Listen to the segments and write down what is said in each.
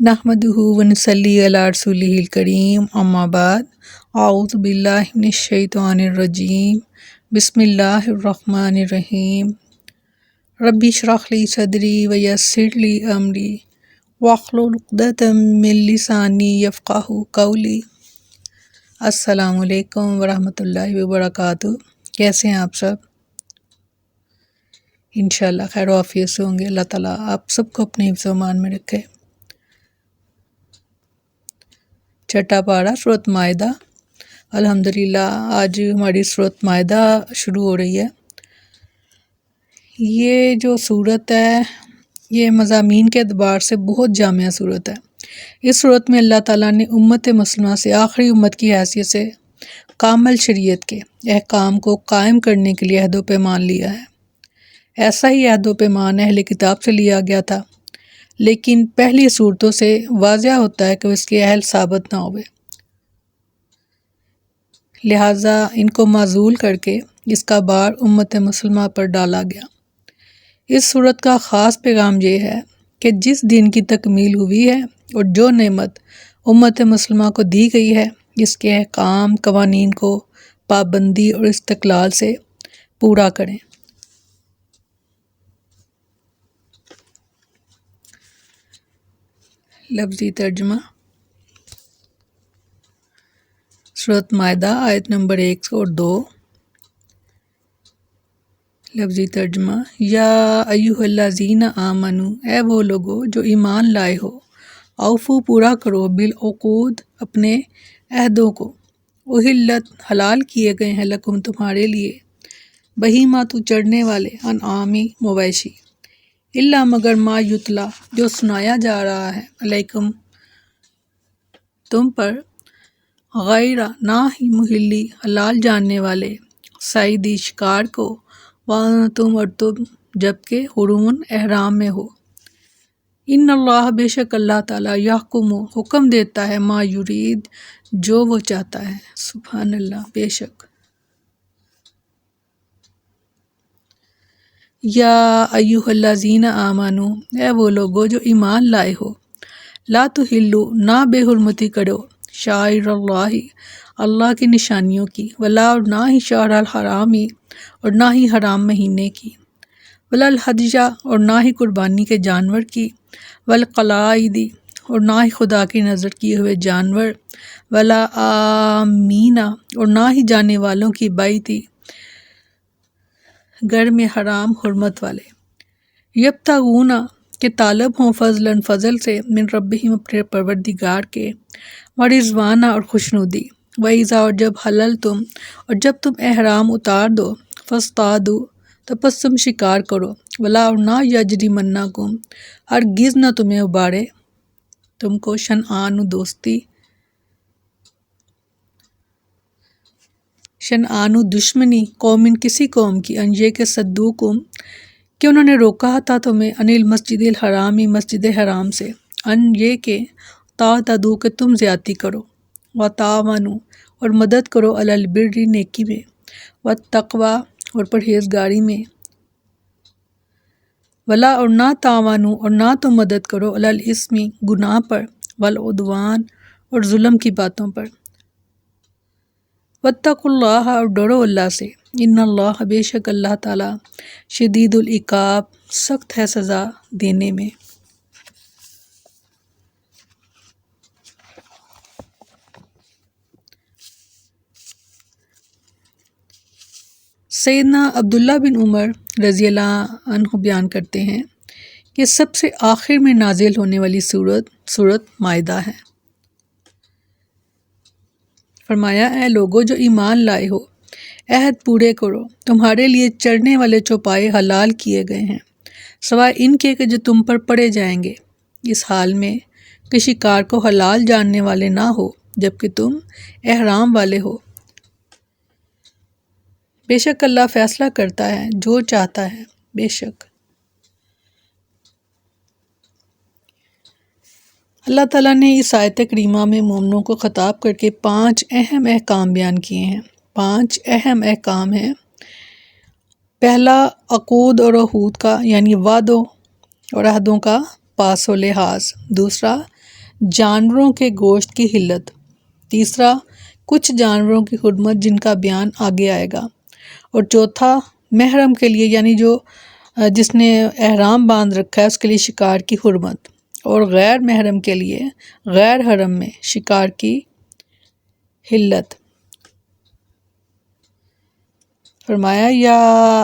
نحمدہ ونصلی علی رسولہ الکریم اما بعد اعوذ باللہ من الشیطان الرجیم بسم اللہ الرحمن الرحیم رب اشرح لی صدری ویسر لی امری واحلل عقدۃ من لسانی یفقہوا قولی۔ السلام علیکم ورحمۃ اللہ وبرکاتہ۔ کیسے ہیں آپ سب؟ انشاءاللہ خیر و عافیت سے ہوں گے۔ اللہ تعالیٰ آپ سب کو اپنے حفظ و امان میں رکھے۔ چھٹا پارہ سورۃ مائدہ۔ الحمدللہ آج ہماری سورۃ مائدہ شروع ہو رہی ہے۔ یہ جو سورت ہے یہ مضامین کے اعتبار سے بہت جامع صورت ہے۔ اس صورت میں اللہ تعالیٰ نے امت مسلمہ سے آخری امت کی حیثیت سے کامل شریعت کے احکام کو قائم کرنے کے لیے عہد و پیمان لیا ہے۔ ایسا ہی عہد و پیمان اہل کتاب سے لیا گیا تھا، لیکن پہلی صورتوں سے واضح ہوتا ہے کہ اس کے اہل ثابت نہ ہوئے، لہٰذا ان کو معزول کر کے اس کا بار امت مسلمہ پر ڈالا گیا۔ اس صورت کا خاص پیغام یہ ہے کہ جس دین کی تکمیل ہوئی ہے اور جو نعمت امت مسلمہ کو دی گئی ہے، اس کے احکام قوانین کو پابندی اور استقلال سے پورا کریں۔ لفظی ترجمہ۔ سورۃ مائدہ آیت نمبر 102۔ لفظی ترجمہ۔ یا ایھا الذین آمنو، اے وہ لوگو جو ایمان لائے ہو، اوفو پورا کرو بالعقود اپنے عہدوں کو، احلت حلال کیے گئے ہیں لکم تمہارے لیے، بہیمۃ چرنے والے، انعامی مویشی، الا مگر ما یتلا جو سنایا جا رہا ہے، علیکم تم پر، غیر نہ ہی محلی حلال جاننے والے، صیدی شکار کو، وانتم اور تم جبکہ حرم احرام میں ہو۔ ان اللہ بے شک اللہ تعالیٰ یحکم حکم دیتا ہے، ما یرید جو وہ چاہتا ہے۔ سبحان اللہ، بے شک۔ یا ایھا الذین آمنو، اے وہ لوگو جو ایمان لائے ہو، لا تحلوا نہ بے حرمتی کرو، شعائر اللہ اللہ کی نشانیوں کی، ولا اور نہ ہی شہر الحرامی اور نہ ہی حرام مہینے کی، ولا الحدیٰ اور نہ ہی قربانی کے جانور کی، والقلائد اور نہ ہی خدا کی نظر کیے ہوئے جانور، ولا آمین اور نہ ہی جانے والوں کی بیتی گھر میں حرام حرمت والے، یبتغون کہ طالب ہوں فضلاً فضل سے، من ربہم اپنے پروردگار کے، ورضوانا اور خوشنودی، وَإِذَا اور جب حلل تم اور جب تم احرام اتار دو، فاصطادوا تو پس تم شکار کرو، ولا اور نہ یجرمنکم ہرگز نہ تمہیں ابھارے تم کو، شنآن دوستی، شنآن دشمنی، قوم کسی قوم کی، ان یہ کہ صدوکم کہ انہوں نے روکا تھا تمہیں، ان المسجد الحرامی مسجد حرام سے، ان یہ کہ تعتدوا کہ تم زیادتی کرو، وتعاونوا اور مدد کرو، علی البر نیکی میں، والتقوی اور پرہیزگاری میں، ولا اور نہ تعاونوا اور نہ تم مدد کرو، علی الاثم گناہ پر، والعدوان اور ظلم کی باتوں پر، واتقوا اللہ اور ڈرو اللہ سے، ان اللہ بے شک اللہ تعالیٰ شدید العقاب سخت ہے سزا دینے میں۔ سیدنا عبداللہ بن عمر رضی اللہ عنہ بیان کرتے ہیں کہ سب سے آخر میں نازل ہونے والی سورت مائدہ ہے۔ فرمایا، اے لوگو جو ایمان لائے ہو، عہد پورے کرو، تمہارے لیے چرنے والے چوپائے حلال کیے گئے ہیں، سوائے ان کے کہ جو تم پر پڑے جائیں گے، اس حال میں کہ شکار کو حلال جاننے والے نہ ہو جبکہ تم احرام والے ہو۔ بے شک اللہ فیصلہ کرتا ہے جو چاہتا ہے، بے شک اللہ تعالیٰ نے اس آیت کریمہ میں مومنوں کو خطاب کر کے 5 اہم احکام بیان کیے ہیں۔ 5 اہم احکام ہیں۔ پہلا، عقود اور عہود کا، یعنی وعدوں اور عہدوں کا پاس و لحاظ۔ دوسرا، جانوروں کے گوشت کی حلت۔ تیسرا، کچھ جانوروں کی حرمت جن کا بیان آگے آئے گا۔ اور چوتھا، محرم کے لیے یعنی جس نے احرام باندھ رکھا ہے اس کے لیے شکار کی حرمت، اور غیر محرم کے لیے غیر حرم میں شکار کی حلت۔ فرمایا یا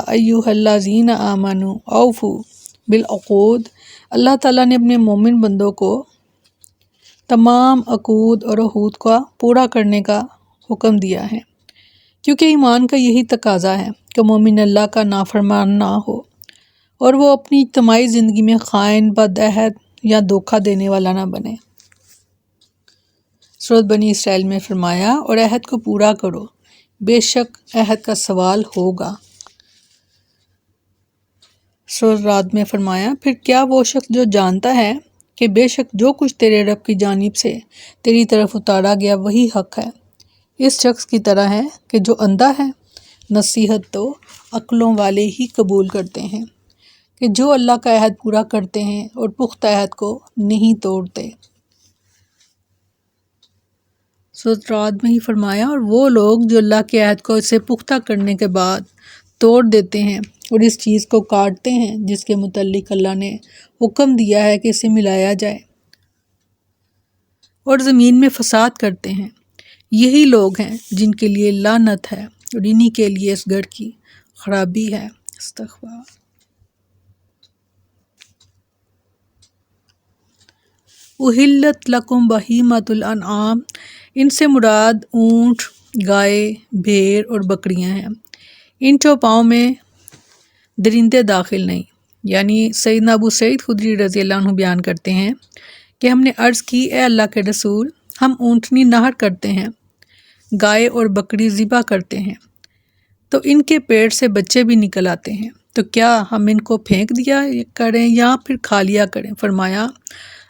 ایھا الذین آمنوا اوفوا بالعقود، اللہ تعالیٰ نے اپنے مومن بندوں کو تمام عقود اور عہود کا پورا کرنے کا حکم دیا ہے، کیونکہ ایمان کا یہی تقاضا ہے کہ مومن اللہ کا نافرمان نہ ہو اور وہ اپنی اجتماعی زندگی میں خائن، بدعہد یا دھوکہ دینے والا نہ بنے۔ سورۃ بنی اسرائیل میں فرمایا اور عہد کو پورا کرو، بے شک عہد کا سوال ہوگا۔ سورۃ رعد میں فرمایا پھر کیا وہ شخص جو جانتا ہے کہ بے شک جو کچھ تیرے رب کی جانب سے تیری طرف اتارا گیا وہی حق ہے، اس شخص کی طرح ہے کہ جو اندھا ہے۔ نصیحت تو عقلوں والے ہی قبول کرتے ہیں کہ جو اللہ کا عہد پورا کرتے ہیں اور پختہ عہد کو نہیں توڑتے۔ سورۃ رعد میں ہی فرمایا اور وہ لوگ جو اللہ کے عہد کو اسے پختہ کرنے کے بعد توڑ دیتے ہیں اور اس چیز کو کاٹتے ہیں جس کے متعلق اللہ نے حکم دیا ہے کہ اسے ملایا جائے، اور زمین میں فساد کرتے ہیں، یہی لوگ ہیں جن کے لیے لعنت ہے اور انہی کے لیے اس گھر کی خرابی ہے۔ استغفار۔ احلت لکم بہیمۃ الانعام، ان سے مراد اونٹ، گائے، بھیڑ اور بکریاں ہیں، ان چوپاؤں میں درندے داخل نہیں۔ یعنی سیدنا ابو سعید خدری رضی اللہ عنہ بیان کرتے ہیں کہ ہم نے عرض کی اے اللہ کے رسول، ہم اونٹنی نہر کرتے ہیں، گائے اور بکری ذبح کرتے ہیں تو ان کے پیٹ سے بچے بھی نکل آتے ہیں، تو کیا ہم ان کو پھینک دیا کریں یا پھر کھا لیا کریں؟ فرمایا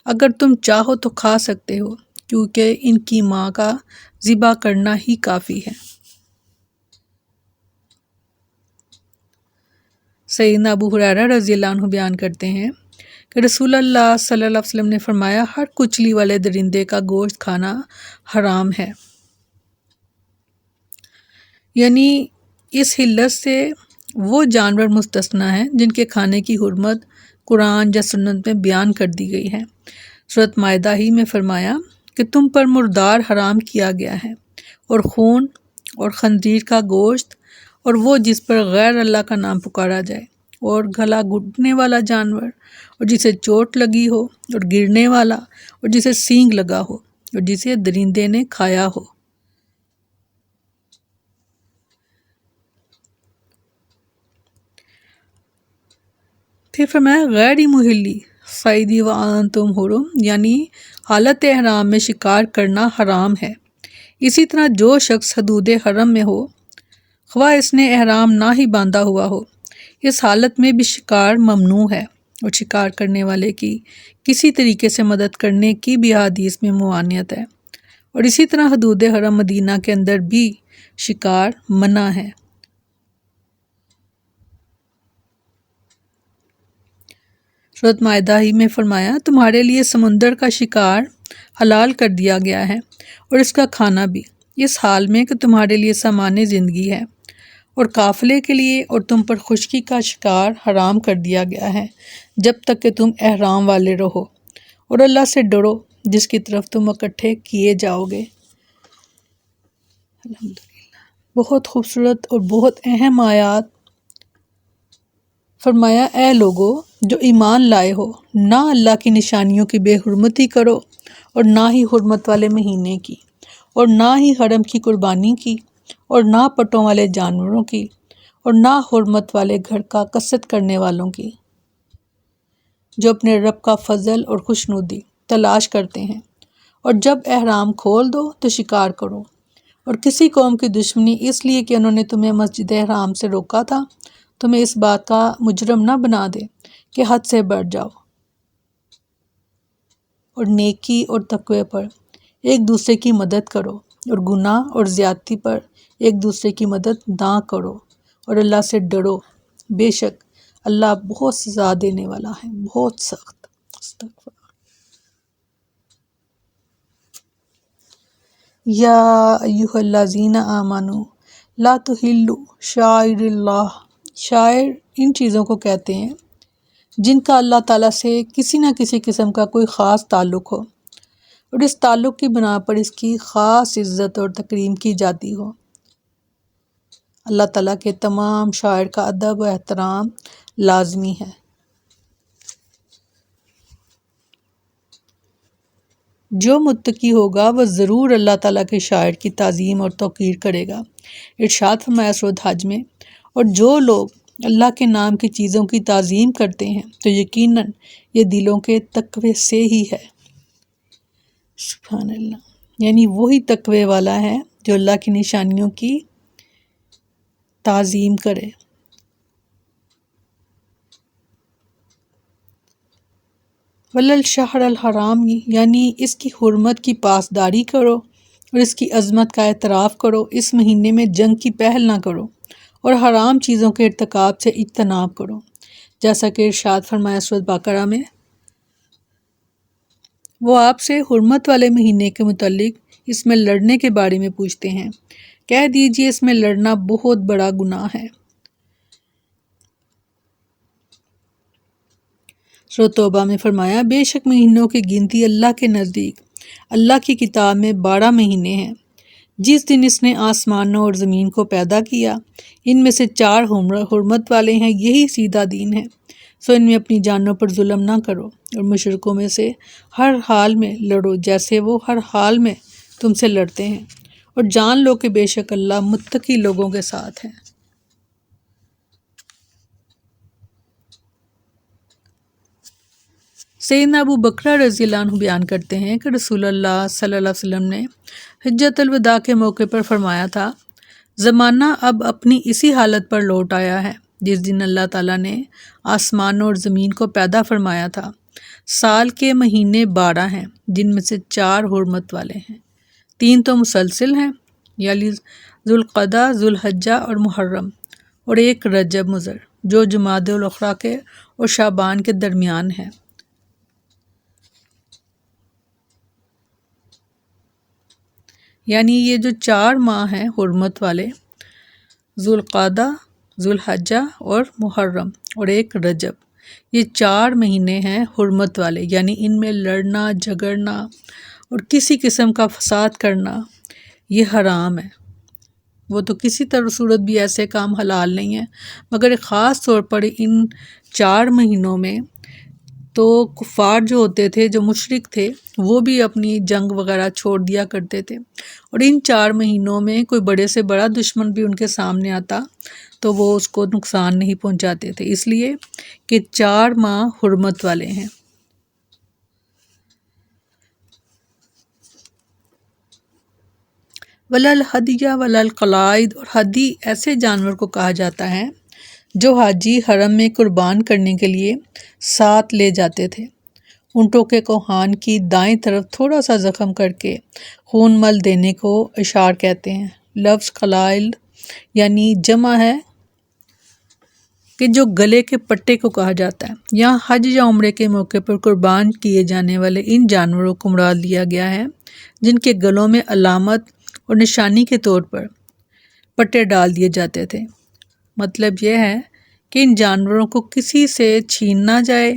اگر تم چاہو تو کھا سکتے ہو، کیونکہ ان کی ماں کا ذبح کرنا ہی کافی ہے۔ سیدنا ابو ہریرہ رضی اللہ عنہ بیان کرتے ہیں کہ رسول اللہ صلی اللہ علیہ وسلم نے فرمایا ہر کچلی والے درندے کا گوشت کھانا حرام ہے۔ یعنی اس حلت سے وہ جانور مستثنیٰ ہیں جن کے کھانے کی حرمت قرآن یا سنت میں بیان کر دی گئی ہے۔ سورۃ مائدہ ہی میں فرمایا کہ تم پر مردار حرام کیا گیا ہے، اور خون اور خنزیر کا گوشت، اور وہ جس پر غیر اللہ کا نام پکارا جائے، اور گلا گھٹنے والا جانور، اور جسے چوٹ لگی ہو، اور گرنے والا، اور جسے سینگ لگا ہو، اور جسے درندے نے کھایا ہو۔ پھر فرمایا غیر محلی صیدی وانتم حرم، یعنی حالت احرام میں شکار کرنا حرام ہے۔ اسی طرح جو شخص حدود حرم میں ہو، خواہ اس نے احرام نہ ہی باندھا ہوا ہو، اس حالت میں بھی شکار ممنوع ہے، اور شکار کرنے والے کی کسی طریقے سے مدد کرنے کی بھی حدیث میں ممانعت ہے، اور اسی طرح حدود حرم مدینہ کے اندر بھی شکار منع ہے۔ سورۃ مائدہ ہی میں فرمایا تمہارے لیے سمندر کا شکار حلال کر دیا گیا ہے اور اس کا کھانا بھی، اس حال میں کہ تمہارے لیے سامان زندگی ہے، اور قافلے کے لیے اور تم پر خشکی کا شکار حرام کر دیا گیا ہے جب تک کہ تم احرام والے رہو، اور اللہ سے ڈرو جس کی طرف تم اکٹھے کیے جاؤ گے۔ الحمدللہ، بہت خوبصورت اور بہت اہم آیات۔ فرمایا اے لوگو جو ایمان لائے ہو، نہ اللہ کی نشانیوں کی بے حرمتی کرو، اور نہ ہی حرمت والے مہینے کی، اور نہ ہی حرم کی قربانی کی، اور نہ پٹوں والے جانوروں کی، اور نہ حرمت والے گھر کا قصد کرنے والوں کی، جو اپنے رب کا فضل اور خوشنودی تلاش کرتے ہیں، اور جب احرام کھول دو تو شکار کرو، اور کسی قوم کی دشمنی اس لیے کہ انہوں نے تمہیں مسجد حرام سے روکا تھا تمہیں اس بات کا مجرم نہ بنا دے کہ حد سے بڑھ جاؤ، اور نیکی اور تقوی پر ایک دوسرے کی مدد کرو، اور گناہ اور زیادتی پر ایک دوسرے کی مدد نہ کرو، اور اللہ سے ڈرو، بے شک اللہ بہت سزا دینے والا ہے، بہت سخت۔ استغفر یا ایھا الذین آمنوا لا تحلوا شعائر اللہ، شاعر ان چیزوں کو کہتے ہیں جن کا اللہ تعالیٰ سے کسی نہ کسی قسم کا کوئی خاص تعلق ہو، اور اس تعلق کی بنا پر اس کی خاص عزت اور تکریم کی جاتی ہو۔ اللہ تعالیٰ کے تمام شاعر کا ادب و احترام لازمی ہے۔ جو متقی ہوگا وہ ضرور اللہ تعالیٰ کے شاعر کی تعظیم اور توقیر کرے گا۔ ارشاد فرمایا سورۃ حج میں، اور جو لوگ اللہ کے نام کی چیزوں کی تعظیم کرتے ہیں تو یقیناً یہ دلوں کے تقوی سے ہی ہے۔ سبحان اللہ، یعنی وہی تقوی والا ہے جو اللہ کی نشانیوں کی تعظیم کرے۔ وَلَلشَّهْرَ الْحَرَامِ، یعنی اس کی حرمت کی پاسداری کرو اور اس کی عظمت کا اعتراف کرو۔ اس مہینے میں جنگ کی پہل نہ کرو اور حرام چیزوں کے ارتکاب سے اجتناب کرو، جیسا کہ ارشاد فرمایا سورۃ بقرہ میں۔ وہ آپ سے حرمت والے مہینے کے متعلق اس میں لڑنے کے بارے میں پوچھتے ہیں، کہہ دیجئے اس میں لڑنا بہت بڑا گناہ ہے۔ سورۃ توبہ میں فرمایا، بے شک مہینوں کی گنتی اللہ کے نزدیک اللہ کی کتاب میں 12 مہینے ہیں۔ جس دن اس نے آسمانوں اور زمین کو پیدا کیا، ان میں سے 4 حرمت والے ہیں، یہی سیدھا دین ہے، سو ان میں اپنی جانوں پر ظلم نہ کرو اور مشرکوں میں سے ہر حال میں لڑو جیسے وہ ہر حال میں تم سے لڑتے ہیں، اور جان لو کہ بے شک اللہ متقی لوگوں کے ساتھ ہے۔ سیدنا ابو بکر رضی اللہ عنہ بیان کرتے ہیں کہ رسول اللہ صلی اللہ علیہ وسلم نے حجۃ الوداع کے موقع پر فرمایا تھا، زمانہ اب اپنی اسی حالت پر لوٹ آیا ہے جس دن اللہ تعالیٰ نے آسمانوں اور زمین کو پیدا فرمایا تھا۔ سال کے مہینے 12 ہیں، جن میں سے 4 حرمت والے ہیں، 3 تو مسلسل ہیں، یعنی ذوالقعدہ، ذوالحجہ اور محرم، اور 1 رجب مضر جو جمادی الاخری کے اور شعبان کے درمیان ہے۔ یعنی یہ جو 4 ماہ ہیں حرمت والے، ذوالقعدہ، ذوالحجہ اور محرم اور 1 رجب، یہ 4 مہینے ہیں حرمت والے، یعنی ان میں لڑنا، جھگڑنا اور کسی قسم کا فساد کرنا یہ حرام ہے۔ وہ تو کسی طرح صورت بھی ایسے کام حلال نہیں ہیں، مگر خاص طور پر ان 4 مہینوں میں تو کفار جو ہوتے تھے، جو مشرک تھے، وہ بھی اپنی جنگ وغیرہ چھوڑ دیا کرتے تھے، اور ان 4 مہینوں میں کوئی بڑے سے بڑا دشمن بھی ان کے سامنے آتا تو وہ اس کو نقصان نہیں پہنچاتے تھے، اس لیے کہ 4 ماہ حرمت والے ہیں۔ ولا الہدیہ ولا القلائد، اور ہدی ایسے جانور کو کہا جاتا ہے جو حاجی حرم میں قربان کرنے کے لیے ساتھ لے جاتے تھے۔ اونٹوں کے کوہان کی دائیں طرف تھوڑا سا زخم کر کے خون مل دینے کو اشعار کہتے ہیں۔ لفظ قلائد یعنی جمع ہے کہ جو گلے کے پٹے کو کہا جاتا ہے۔ یہاں حج یا عمرے کے موقع پر قربان کیے جانے والے ان جانوروں کو مراد لیا گیا ہے جن کے گلوں میں علامت اور نشانی کے طور پر پٹے ڈال دیے جاتے تھے۔ مطلب یہ ہے کہ ان جانوروں کو کسی سے چھین نہ جائے،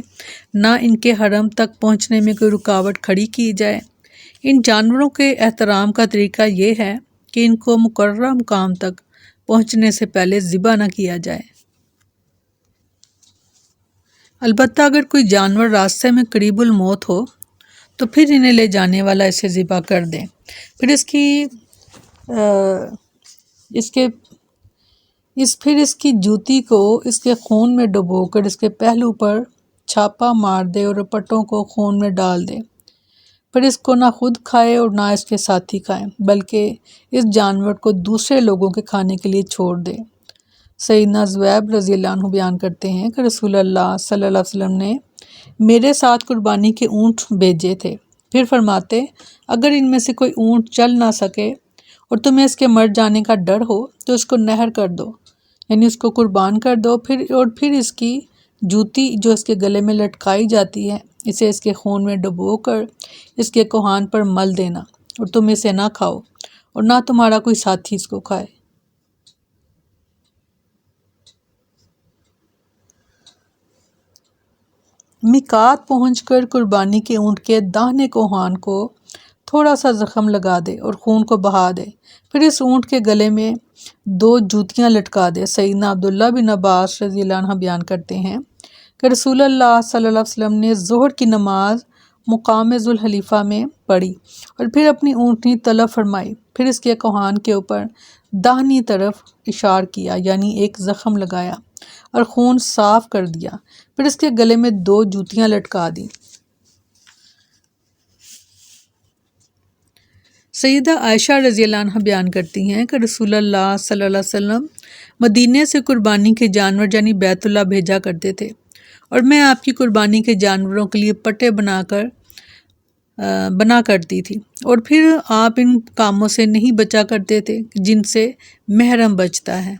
نہ ان کے حرم تک پہنچنے میں کوئی رکاوٹ کھڑی کی جائے۔ ان جانوروں کے احترام کا طریقہ یہ ہے کہ ان کو مقررہ مقام تک پہنچنے سے پہلے ذبح نہ کیا جائے۔ البتہ اگر کوئی جانور راستے میں قریب الموت ہو تو پھر انہیں لے جانے والا اسے ذبح کر دے، پھر اس کی جوتی کو اس کے خون میں ڈبو کر اس کے پہلو پر چھاپا مار دے اور پٹوں کو خون میں ڈال دے، پھر اس کو نہ خود کھائے اور نہ اس کے ساتھی کھائیں، بلکہ اس جانور کو دوسرے لوگوں کے کھانے کے لیے چھوڑ دے۔ سیدنا زبیر رضی اللہ عنہ بیان کرتے ہیں کہ رسول اللہ صلی اللہ علیہ وسلم نے میرے ساتھ قربانی کے اونٹ بھیجے تھے، پھر فرماتے اگر ان میں سے کوئی اونٹ چل نہ سکے اور تمہیں اس کے مر جانے کا ڈر ہو تو اس کو نہر کر دو، یعنی اس کو قربان کر دو، پھر اس کی جوتی جو اس کے گلے میں لٹکائی جاتی ہے اسے اس کے خون میں ڈبو کر اس کے کوہان پر مل دینا، اور تم اسے نہ کھاؤ، اور نہ تمہارا کوئی ساتھی اس کو کھائے۔ میقات پہنچ کر قربانی کے اونٹ کے داہنے کوہان کو تھوڑا سا زخم لگا دے اور خون کو بہا دے، پھر اس اونٹ کے گلے میں 2 جوتیاں لٹکا دے۔ سیدنا عبداللہ بن عباس رضی اللہ عنہ بیان کرتے ہیں کہ رسول اللہ صلی اللہ علیہ وسلم نے ظہر کی نماز مقام ذوالحلیفہ میں پڑھی اور پھر اپنی اونٹنی طلب فرمائی، پھر اس کے کوہان کے اوپر داہنی طرف اشار کیا، یعنی ایک زخم لگایا اور خون صاف کر دیا، پھر اس کے گلے میں 2 جوتیاں لٹکا دیں۔ سیدہ عائشہ رضی اللہ عنہ بیان کرتی ہیں کہ رسول اللہ صلی اللہ علیہ وسلم مدینے سے قربانی کے جانور یعنی بیت اللہ بھیجا کرتے تھے، اور میں آپ کی قربانی کے جانوروں کے لیے پٹے بنا کرتی تھی، اور پھر آپ ان کاموں سے نہیں بچا کرتے تھے جن سے محرم بچتا ہے۔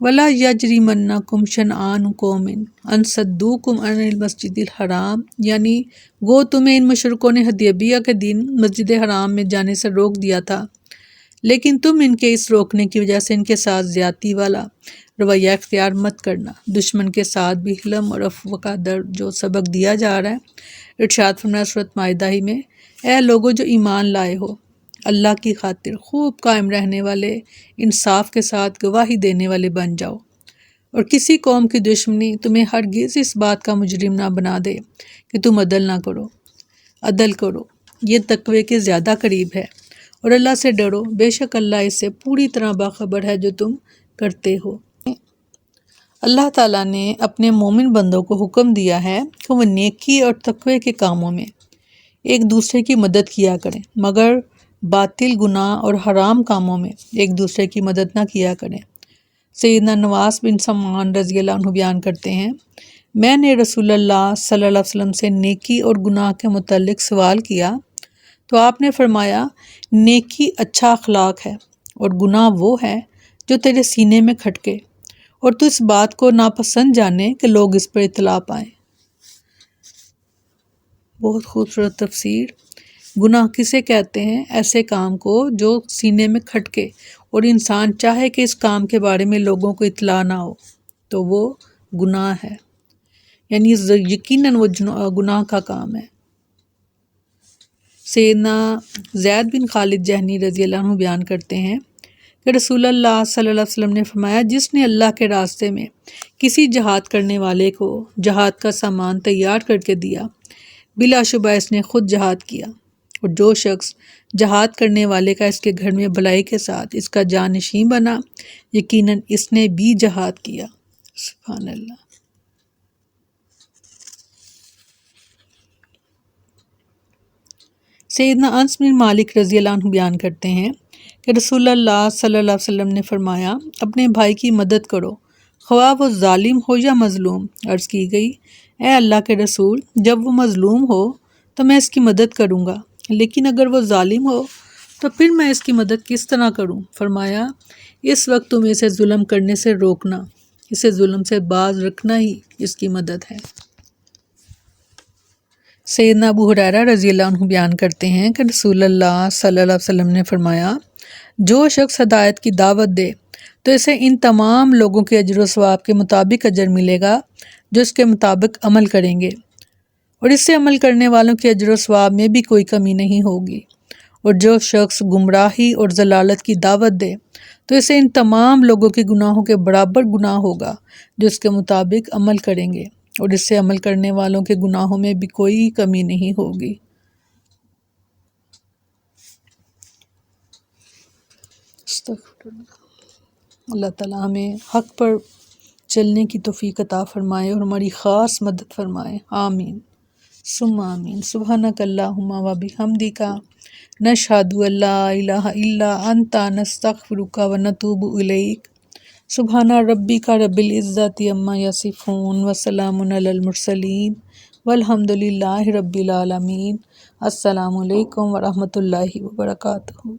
وَلَا يَجْرِمَنَّكُمْ شَنْآنُ قَوْمٍ أَن صَدُّوكُمْ عَنِ الْمَسْجِدِ الْحَرَامِ، یعنی گو تمہیں ان مشرکوں نے حدیبیہ کے دن مسجد حرام میں جانے سے روک دیا تھا، لیکن تم ان کے اس روکنے کی وجہ سے ان کے ساتھ زیادتی والا رویہ اختیار مت کرنا۔ دشمن کے ساتھ بھی حلم اور عفو کا جو سبق دیا جا رہا ہے، ارشاد فرمایا سورۃ مائدہ ہی میں، اے لوگو جو ایمان لائے ہو، اللہ کی خاطر خوب قائم رہنے والے، انصاف کے ساتھ گواہی دینے والے بن جاؤ، اور کسی قوم کی دشمنی تمہیں ہرگز اس بات کا مجرم نہ بنا دے کہ تم عدل کرو، یہ تقوی کے زیادہ قریب ہے، اور اللہ سے ڈرو، بے شک اللہ اس سے پوری طرح باخبر ہے جو تم کرتے ہو۔ اللہ تعالیٰ نے اپنے مومن بندوں کو حکم دیا ہے کہ وہ نیکی اور تقوی کے کاموں میں ایک دوسرے کی مدد کیا کریں، مگر باطل گناہ اور حرام کاموں میں ایک دوسرے کی مدد نہ کیا کریں۔ سیدنا نواس بن سمعان رضی اللہ عنہ بیان کرتے ہیں، میں نے رسول اللہ صلی اللہ علیہ وسلم سے نیکی اور گناہ کے متعلق سوال کیا تو آپ نے فرمایا، نیکی اچھا اخلاق ہے اور گناہ وہ ہے جو تیرے سینے میں کھٹکے اور تو اس بات کو ناپسند جانے کہ لوگ اس پر اطلاع پائیں۔ بہت خوبصورت تفسیر۔ گناہ کسے کہتے ہیں؟ ایسے کام کو جو سینے میں کھٹکے اور انسان چاہے کہ اس کام کے بارے میں لوگوں کو اطلاع نہ ہو تو وہ گناہ ہے، یعنی یقیناً وہ گناہ کا کام ہے۔ سیدنا زید بن خالد جہنی رضی اللہ عنہ بیان کرتے ہیں کہ رسول اللہ صلی اللہ علیہ وسلم نے فرمایا، جس نے اللہ کے راستے میں کسی جہاد کرنے والے کو جہاد کا سامان تیار کر کے دیا، بلا شبہ اس نے خود جہاد کیا، اور جو شخص جہاد کرنے والے کا اس کے گھر میں بھلائی کے ساتھ اس کا جانشین بنا، یقیناً اس نے بھی جہاد کیا۔ سبحان اللہ۔ سیدنا انس بن مالک رضی اللہ عنہ بیان کرتے ہیں کہ رسول اللہ صلی اللہ علیہ وسلم نے فرمایا، اپنے بھائی کی مدد کرو، خواہ وہ ظالم ہو یا مظلوم۔ عرض کی گئی، اے اللہ کے رسول، جب وہ مظلوم ہو تو میں اس کی مدد کروں گا، لیکن اگر وہ ظالم ہو تو پھر میں اس کی مدد کس طرح کروں؟ فرمایا، اس وقت تم اسے ظلم کرنے سے روکنا، اسے ظلم سے باز رکھنا ہی اس کی مدد ہے۔ سیدنا ابو ہریرہ رضی اللہ عنہ بیان کرتے ہیں کہ رسول اللہ صلی اللہ علیہ وسلم نے فرمایا، جو شخص ہدایت کی دعوت دے تو اسے ان تمام لوگوں کے اجر و ثواب کے مطابق اجر ملے گا جو اس کے مطابق عمل کریں گے، اور اس سے عمل کرنے والوں کے اجر و ثواب میں بھی کوئی کمی نہیں ہوگی، اور جو شخص گمراہی اور ضلالت کی دعوت دے تو اسے ان تمام لوگوں کے گناہوں کے برابر گناہ ہوگا جو اس کے مطابق عمل کریں گے، اور اس سے عمل کرنے والوں کے گناہوں میں بھی کوئی کمی نہیں ہوگی۔ اللہ تعالیٰ ہمیں حق پر چلنے کی توفیق عطا فرمائے اور ہماری خاص مدد فرمائے، آمین ثم آمین۔ سبحانک اللہم و بحمدک، نشہد ان لا الہ الا انت، نستغفرک و نتوب الیک۔ سبحان ربک رب العزت عما یصفون وسلام علی المرسلین والحمد للہ رب العالمین۔ السلام علیکم ورحمۃ اللہ وبرکاتہ۔